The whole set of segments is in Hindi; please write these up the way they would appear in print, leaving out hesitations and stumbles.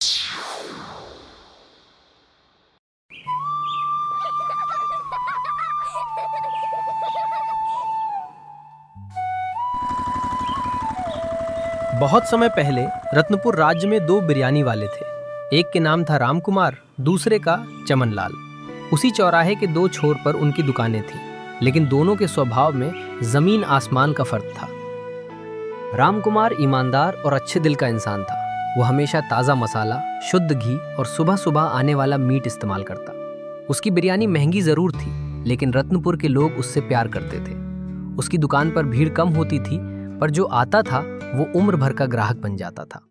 बहुत समय पहले रत्नपुर राज्य में दो बिरयानी वाले थे। एक के नाम था राम कुमार, दूसरे का चमन लाल। उसी चौराहे के दो छोर पर उनकी दुकानें थीं, लेकिन दोनों के स्वभाव में जमीन आसमान का फर्क था। राम कुमार ईमानदार और अच्छे दिल का इंसान था। वो हमेशा ताज़ा मसाला, शुद्ध घी और सुबह सुबह आने वाला मीट इस्तेमाल करता। उसकी बिरयानी महंगी ज़रूर थी, लेकिन रत्नपुर के लोग उससे प्यार करते थे। उसकी दुकान पर भीड़ कम होती थी, पर जो आता था वो उम्र भर का ग्राहक बन जाता था।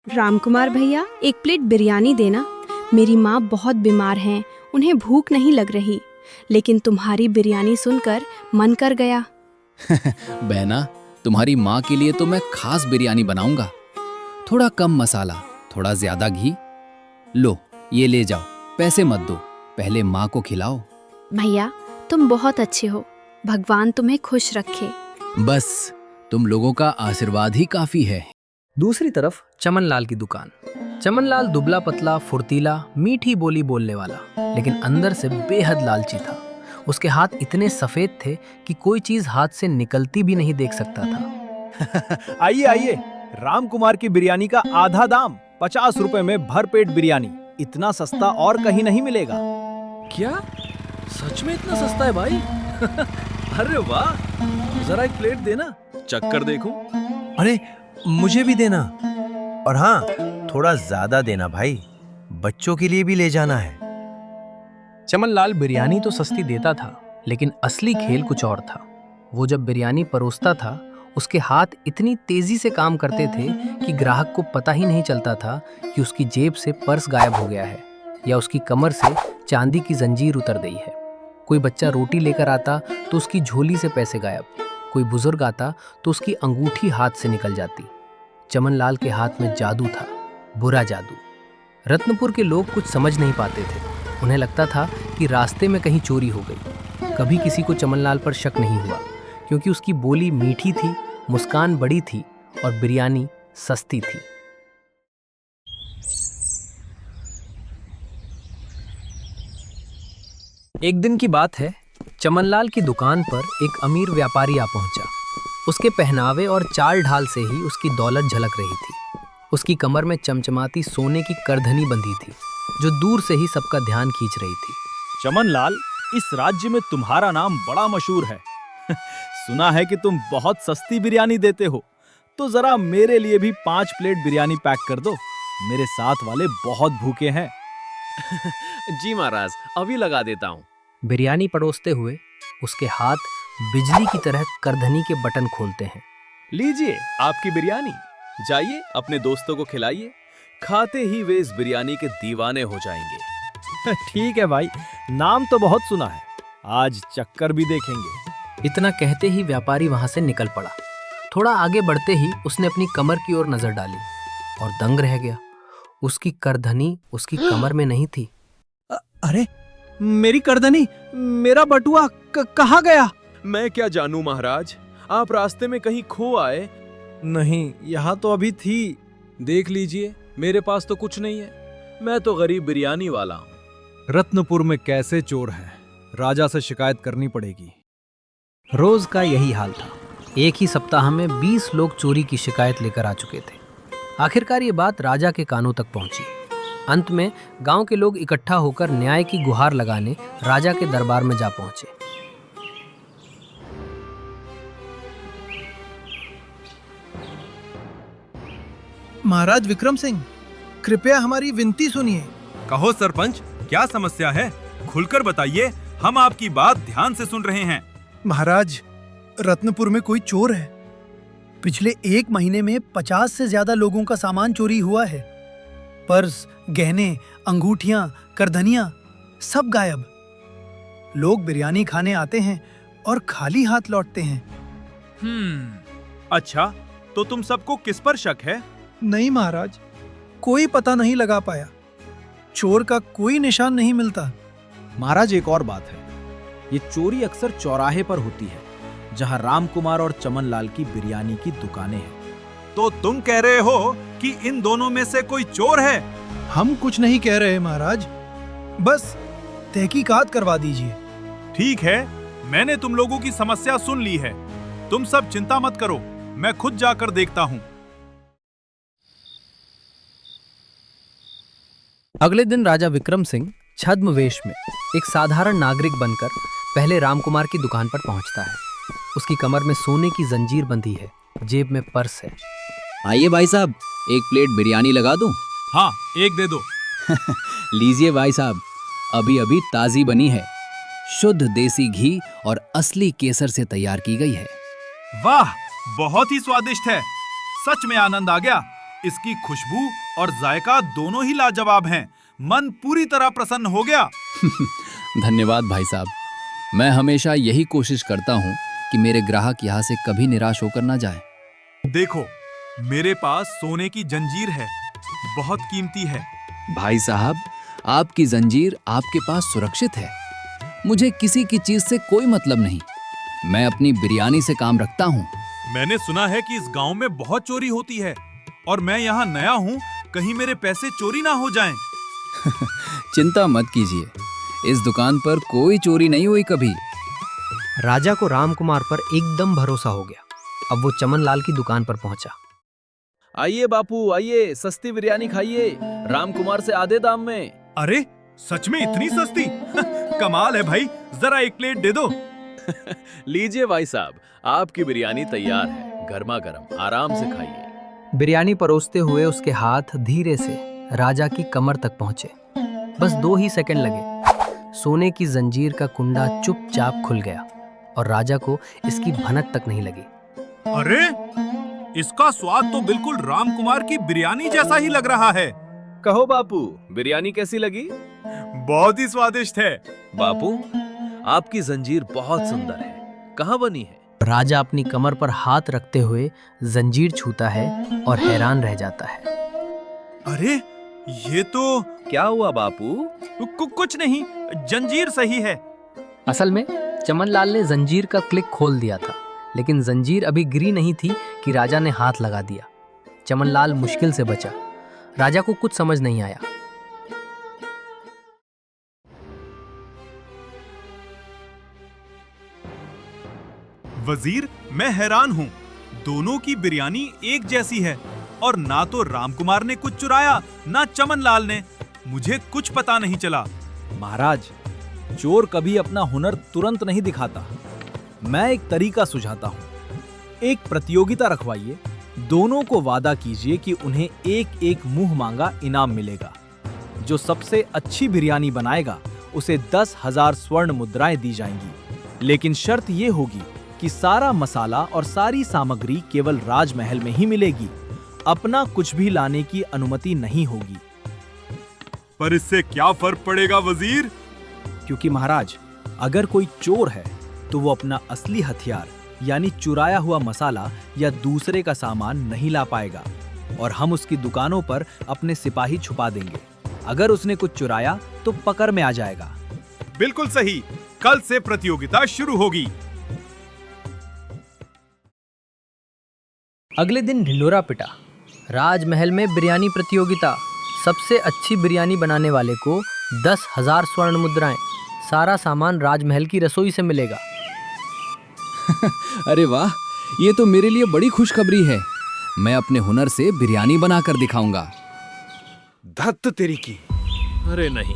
रामकुमार भैया, एक प्लेट बिरयानी देना। मेरी माँ बहुत बीमार हैं, उन्हें भूख नहीं लग रही, लेकिन तुम्हारी बिरयानी सुनकर मन कर गया। बहना, तुम्हारी माँ के लिए तो मैं खास बिरयानी बनाऊंगा। थोड़ा कम मसाला, थोड़ा ज्यादा घी। लो, ये ले जाओ, पैसे मत दो, पहले माँ को खिलाओ। भैया, तुम बहुत अच्छे हो, भगवान तुम्हें खुश रखे। बस तुम लोगों का आशीर्वाद ही काफी है। दूसरी तरफ चमन लाल की दुकान। चमन लाल दुबला पतला, फुर्तीला, मीठी बोली बोलने वाला, लेकिन अंदर से बेहद लालची था। उसके हाथ इतने सफेद थे कि कोई चीज हाथ से निकलती भी नहीं देख सकता था। आइए आइए, राम कुमार की बिरयानी का आधा दाम, 50 रुपए में भरपेट बिरयानी। इतना सस्ता और कहीं नहीं मिलेगा। क्या सच में इतना सस्ता है भाई? अरे वाह, जरा एक प्लेट देना, चक्कर देखूं। अरे मुझे भी देना, और हाँ, थोड़ा ज्यादा देना भाई, बच्चों के लिए भी ले जाना है। चमन लाल बिरयानी तो सस्ती देता था, लेकिन असली खेल कुछ और था। वो जब बिरयानी परोसता था, उसके हाथ इतनी तेजी से काम करते थे कि ग्राहक को पता ही नहीं चलता था कि उसकी जेब से पर्स गायब हो गया है या उसकी कमर से चांदी की जंजीर उतर गई है। कोई बच्चा रोटी लेकर आता तो उसकी झोली से पैसे गायब, कोई बुजुर्ग आता तो उसकी अंगूठी हाथ से निकल जाती। चमन लाल के हाथ में जादू था, बुरा जादू। रत्नपुर के लोग कुछ समझ नहीं पाते थे। उन्हें लगता था कि रास्ते में कहीं चोरी हो गई। कभी किसी को चमन लाल पर शक नहीं हुआ, क्योंकि उसकी बोली मीठी थी, मुस्कान बड़ी थी और बिरयानी सस्ती थी। एक दिन की बात है, चमनलाल की दुकान पर एक अमीर व्यापारी आ पहुंचा। उसके पहनावे और चाल ढाल से ही उसकी दौलत झलक रही थी। उसकी कमर में चमचमाती सोने की करधनी बंधी थी, जो दूर से ही सबका ध्यान खींच रही थी। चमन लाल, इस राज्य में तुम्हारा नाम बड़ा मशहूर है। सुना है कि तुम बहुत सस्ती बिरयानी देते हो, तो जरा मेरे लिए भी 5 प्लेट बिरयानी पैक कर दो। मेरे साथ वाले बहुत भूखे हैं। जी महाराज, अभी लगा देता हूँ। बिरयानी परोसते हुए उसके हाथ बिजली की तरह करधनी के बटन खोलते हैं। लीजिए आपकी बिरयानी, जाइए अपने दोस्तों को खिलाइए। खाते ही वे इस बिरयानी के दीवाने हो जाएंगे। ठीक है भाई, नाम तो बहुत सुना है, आज चक्कर भी देखेंगे। इतना कहते ही व्यापारी वहां से निकल पड़ा। थोड़ा आगे बढ़ते ही उसने अपनी कमर की ओर नजर डाली और दंग रह गया। उसकी करधनी उसकी कमर में नहीं थी। अरे मेरी करधनी, मेरा बटुआ कहाँ गया? मैं क्या जानूं महाराज, आप रास्ते में कहीं खो आए। नहीं, यहाँ तो अभी थी। देख लीजिए, मेरे पास तो कुछ नहीं है। मैं तो गरीब बिरयानी वाला हूँ। रत्नपुर में कैसे चोर है, राजा से शिकायत करनी पड़ेगी। रोज का यही हाल था। एक ही सप्ताह में 20 लोग चोरी की शिकायत लेकर आ चुके थे। आखिरकार ये बात राजा के कानों तक पहुंची। अंत में गांव के लोग इकट्ठा होकर न्याय की गुहार लगाने राजा के दरबार में जा पहुंचे। महाराज विक्रम सिंह, कृपया हमारी विनती सुनिए। कहो सरपंच, क्या समस्या है? खुलकर बताइए, हम आपकी बात ध्यान से सुन रहे हैं। महाराज, रत्नपुर में कोई चोर है। पिछले 1 महीने में 50 से ज्यादा लोगों का सामान चोरी हुआ है। पर्स, गहने, अंगूठियां, करधनियां सब गायब। लोग बिरयानी खाने आते हैं और खाली हाथ लौटते हैं। अच्छा, तो तुम सबको किस पर शक है? नहीं महाराज, कोई पता नहीं लगा पाया। चोर का कोई निशान नहीं मिलता। महाराज, एक और बात है, ये चोरी अक्सर चौराहे पर होती है, जहां राम कुमार और चमन लाल की बिरयानी की दुकानें हैं। तो तुम कह रहे हो कि इन दोनों में से कोई चोर है? हम कुछ नहीं कह रहे महाराज, बस तहकीकात करवा दीजिए। ठीक है, मैंने तुम लोगों की समस्या सुन ली है। तुम सब चिंता मत करो, मैं खुद जाकर देखता हूँ। अगले दिन राजा विक्रम सिंह छद्मवेश में एक साधारण नागरिक बनकर पहले रामकुमार की दुकान पर पहुंचता है। उसकी कमर में सोने की जंजीर बंधी है, जेब में पर्स है। आइए भाई साहब, एक प्लेट बिरयानी लगा दूं? हाँ, एक दे दो। लीजिए भाई साहब, अभी अभी ताजी बनी है, शुद्ध देसी घी और असली केसर से तैयार की गई है। वाह, बहुत ही स्वादिष्ट है। सच में आनंद आ गया। इसकी खुशबू और जायका दोनों ही लाजवाब हैं। मन पूरी तरह प्रसन्न हो गया। धन्यवाद भाई साहब। मैं हमेशा यही कोशिश करता हूँ कि मेरे ग्राहक यहाँ से कभी निराश होकर ना जाए। देखो, मेरे पास सोने की जंजीर है, बहुत कीमती है। भाई साहब, आपकी जंजीर आपके पास सुरक्षित है। मुझे किसी की चीज से कोई मतलब नहीं। मैं अपनी बिरयानी से काम रखता हूँ। मैंने सुना है कि इस गांव में बहुत चोरी होती है और मैं यहाँ नया हूँ, कहीं मेरे पैसे चोरी ना हो जाएं। चिंता मत कीजिए, इस दुकान पर कोई चोरी नहीं हुई कभी। राजा को रामकुमार पर एकदम भरोसा हो गया। अब वो चमनलाल की दुकान पर पहुंचा। आइए बापू, आइए, सस्ती बिरयानी खाइए, रामकुमार से आधे दाम में। अरे, सच में इतनी सस्ती? कमाल है भाई, जरा एक प्लेट दे दो। लीजिए भाई साहब, आपकी बिरयानी तैयार है, गर्मा गर्म, आराम से खाइए। बिरयानी परोसते हुए उसके हाथ धीरे से राजा की कमर तक पहुंचे। बस 2 ही सेकंड लगे। सोने की जंजीर का कुंडा चुपचाप खुल गया और राजा को इसकी भनक तक नहीं लगी। अरे, इसका स्वाद तो बिल्कुल रामकुमार की बिरयानी जैसा ही लग रहा है। कहो बापू, बिरयानी कैसी लगी? बहुत ही स्वादिष्ट है। बापू, आपकी जंजीर बहुत सुंदर है, कहाँ बनी है? राजा अपनी कमर पर हाथ रखते हुए जंजीर छूता है और हैरान रह जाता है। अरे, ये तो क्या हुआ बापू? कुछ नहीं, जंजीर सही है। असल में चमनलाल ने जंजीर का क्लिक खोल दिया था, लेकिन जंजीर अभी गिरी नहीं थी कि राजा ने हाथ लगा दिया। चमनलाल मुश्किल से बचा। राजा को कुछ समझ नहीं आया। वजीर, मैं हैरान हूँ। दोनों की बिरयानी एक जैसी है और ना तो रामकुमार ने कुछ चुराया, ना चमनलाल ने। मुझे कुछ पता नहीं चला। महाराज, चोर कभी अपना हुनर तुरंत नहीं दिखाता। मैं एक तरीका सुझाता हूँ। एक प्रतियोगिता रखवाइए, दोनों को वादा कीजिए कि उन्हें एक एक मुंह मांगा इनाम मिलेगा। जो सबसे अच्छी बिरयानी बनाएगा उसे 10,000 स्वर्ण मुद्राएं दी जाएंगी, लेकिन शर्त ये होगी कि सारा मसाला और सारी सामग्री केवल राजमहल में ही मिलेगी। अपना कुछ भी लाने की अनुमति नहीं होगी। पर इससे क्या फर्क पड़ेगा वजीर? क्योंकि महाराज, अगर कोई चोर है तो वो अपना असली हथियार यानी चुराया हुआ मसाला या दूसरे का सामान नहीं ला पाएगा और हम उसकी दुकानों पर अपने सिपाही छुपा देंगे। अगर उसने कुछ चुराया तो पकड़ में आ जाएगा। बिल्कुल सही। कल से प्रतियोगिता शुरू होगी। अगले दिन ढिंडोरा पिटा। राजमहल में बिरयानी प्रतियोगिता। सबसे अच्छी बिरयानी बनाने वाले को 10,000 स्वर्ण मुद्राएं। सारा सामान राजमहल की रसोई से मिलेगा। अरे वाह, ये तो मेरे लिए बड़ी खुशखबरी है। मैं अपने हुनर से बिरयानी बनाकर दिखाऊंगा। धत्त तेरी की। अरे नहीं,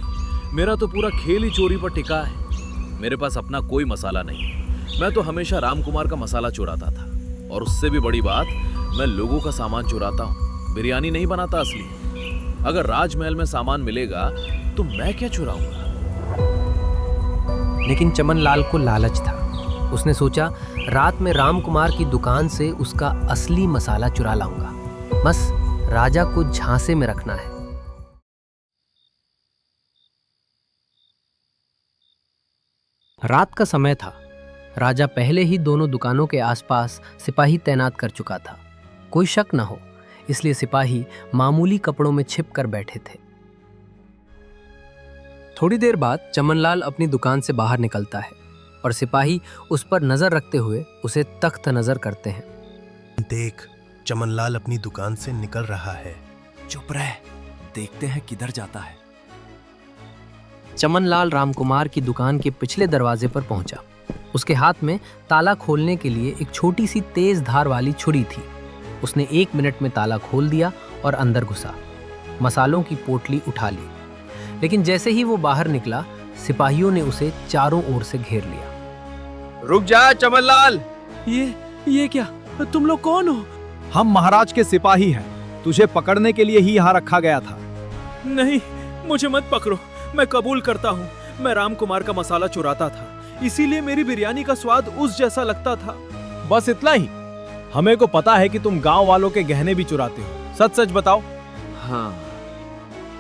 मेरा तो पूरा खेल ही चोरी पर टिका है। मेरे पास अपना कोई मसाला नहीं। मैं तो हमेशा रामकुमार का मसाला चुराता था और उससे भी बड़ी बात, मैं लोगों का सामान चुराता हूँ, बिरयानी नहीं बनाता असली। अगर राजमहल में सामान मिलेगा तो मैं क्या चुराऊंगा? लेकिन चमनलाल को लालच था। उसने सोचा रात में रामकुमार की दुकान से उसका असली मसाला चुरा लाऊंगा। बस राजा को झांसे में रखना है। रात का समय था। राजा पहले ही दोनों दुकानों के आसपास सिपाही तैनात कर चुका था। कोई शक न हो, इसलिए सिपाही मामूली कपड़ों में छिप कर बैठे थे। थोड़ी देर बाद चमनलाल अपनी दुकान से बाहर निकलता है और सिपाही उस पर नजर रखते हुए उसे तख्त नजर करते हैं। देख, चमनलाल अपनी दुकान से निकल रहा है। चुप रह, देखते हैं किधर जाता है। चमनलाल रामकुमार की दुकान के पिछले दरवाजे पर पहुंचा। उसके हाथ में ताला खोलने के लिए एक छोटी सी तेज धार वाली छुरी थी। उसने 1 मिनट में ताला खोल दिया और अंदर घुसा। मसालों की पोटली उठा ली, लेकिन जैसे ही वो बाहर निकला, सिपाहियों ने उसे चारों ओर से घेर लिया। रुक जा चमनलाल। ये क्या? तुम लोग कौन हो? हम महाराज के सिपाही हैं। तुझे पकड़ने के लिए ही यहाँ रखा गया था। नहीं, मुझे मत पकड़ो। मैं कबूल करता हूँ, मैं रामकुमार का मसाला चुराता था, इसीलिए मेरी बिरयानी का स्वाद उस जैसा लगता था। बस इतना ही? हमें को पता है कि तुम गांव वालों के गहने भी चुराते हो। सच सच बताओ। हाँ,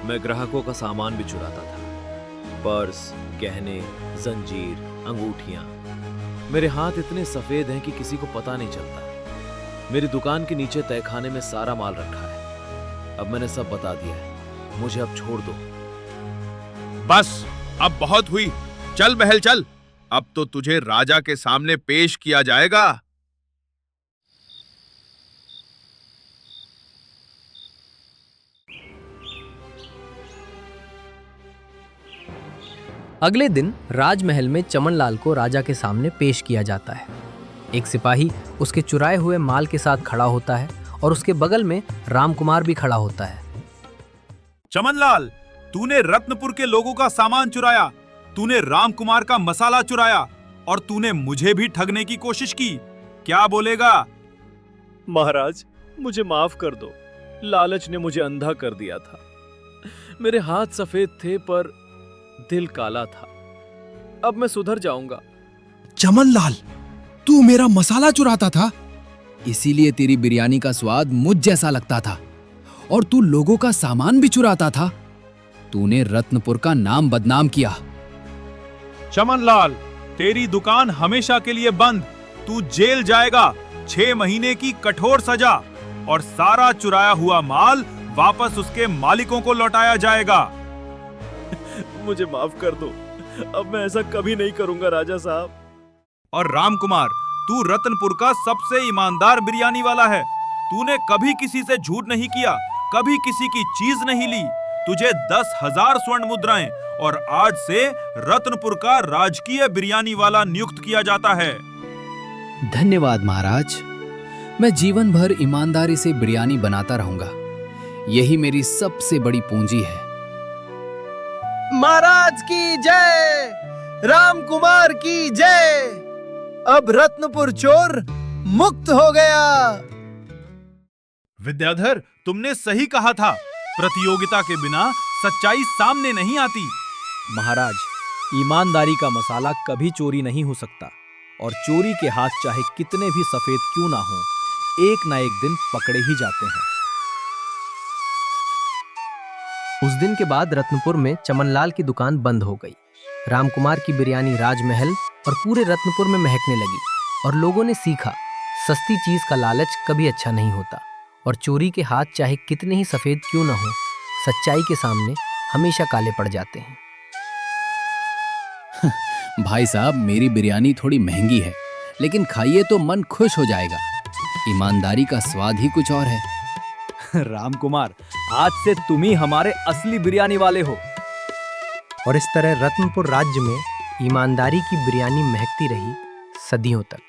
मैं ग्राहकों का सामान भी चुराता था। पर्स, गहने, जंजीर, अंगूठियां। मेरे हाथ इतने सफेद हैं कि किसी को पता नहीं चलता। मेरी दुकान के नीचे तहखाने में सारा माल रखा है। अब मैंने सब बता दिया है, मुझे अब छोड़ दो। बस, अब बहुत हुई। चल बहल चल, अब तो तुझे राजा के सामने पेश किया जाएगा। अगले दिन राजमहल में चमनलाल को राजा के सामने पेश किया जाता है। एक सिपाही उसके चुराए हुए माल के साथ खड़ा होता है और उसके बगल में रामकुमार भी खड़ा होता है। चमनलाल, तूने रत्नपुर के लोगों का सामान चुराया, तूने रामकुमार का मसाला चुराया और तूने मुझे भी ठगने की कोशिश की। क्या बोलेगा? महाराज, मुझे माफ कर दो। लालच ने मुझे अंधा कर दिया था। मेरे हाथ सफेद थे पर दिल काला था। अब मैं सुधर जाऊंगा। चमनलाल, तू मेरा मसाला चुराता था? इसीलिए तेरी बिरयानी का स्वाद मुझ जैसा लगता था। और तू लोगों का सामान भी चुराता था। तूने रत्नपुर का नाम बदनाम किया। चमनलाल, तेरी दुकान हमेशा के लिए बंद। तू जेल जाएगा। 6 महीने की कठोर सजा और सारा चुराया हुआ माल वापस उसके मालिकों को लौटाया जाएगा। मुझे माफ कर दो। अब मैं ऐसा कभी नहीं करूंगा राजा साहब। और रामकुमार, तू रतनपुर का सबसे ईमानदार बिरयानी वाला है। तूने कभी किसी से झूठ नहीं किया, कभी किसी की चीज नहीं ली। तुझे 10,000 स्वर्ण मुद्राएं और आज से रत्नपुर का राजकीय बिरयानी वाला नियुक्त किया जाता है। धन्यवाद महाराज। मैं जीवन भर ईमानदारी से बिरयानी बनाता रहूंगा। यही मेरी सबसे बड़ी पूंजी है। महाराज की जय, रामकुमार की जय। अब रत्नपुर चोर मुक्त हो गया। विद्याधर, तुमने सही कहा था। प्रतियोगिता के बिना सच्चाई सामने नहीं आती। महाराज, ईमानदारी का मसाला कभी चोरी नहीं हो सकता और चोरी के हाथ चाहे कितने भी सफेद क्यों ना हो, एक ना एक दिन पकड़े ही जाते हैं। उस दिन के बाद रत्नपुर में चमनलाल की दुकान बंद हो गई। रामकुमार की बिरयानी राजमहल और पूरे रत्नपुर में महकने लगी और लोगों ने सीखा, सस्ती चीज का लालच कभी अच्छा नहीं होता और चोरी के हाथ चाहे कितने ही सफेद क्यों ना हो, सच्चाई के सामने हमेशा काले पड़ जाते हैं। भाई साहब, मेरी बिरयानी थोड़ी महंगी है, लेकिन खाइए तो मन खुश हो जाएगा। ईमानदारी का स्वाद ही कुछ और है। रामकुमार, आज से तुम ही हमारे असली बिरयानी वाले हो। और इस तरह रत्नपुर राज्य में ईमानदारी की बिरयानी महकती रही सदियों तक।